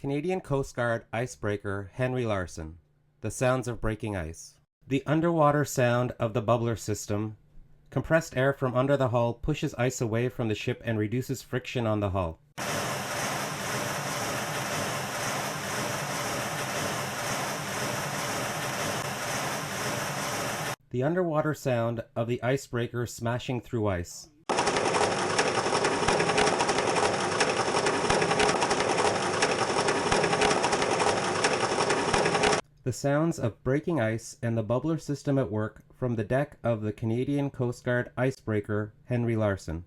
Canadian Coast Guard Icebreaker Henry Larsen. The sounds of breaking ice. The underwater sound of the bubbler system. Compressed air from under the hull pushes ice away from the ship and reduces friction on the hull. The underwater sound of the icebreaker smashing through ice. The sounds of breaking ice and the bubbler system at work from the deck of the Canadian Coast Guard Icebreaker Henry Larsen.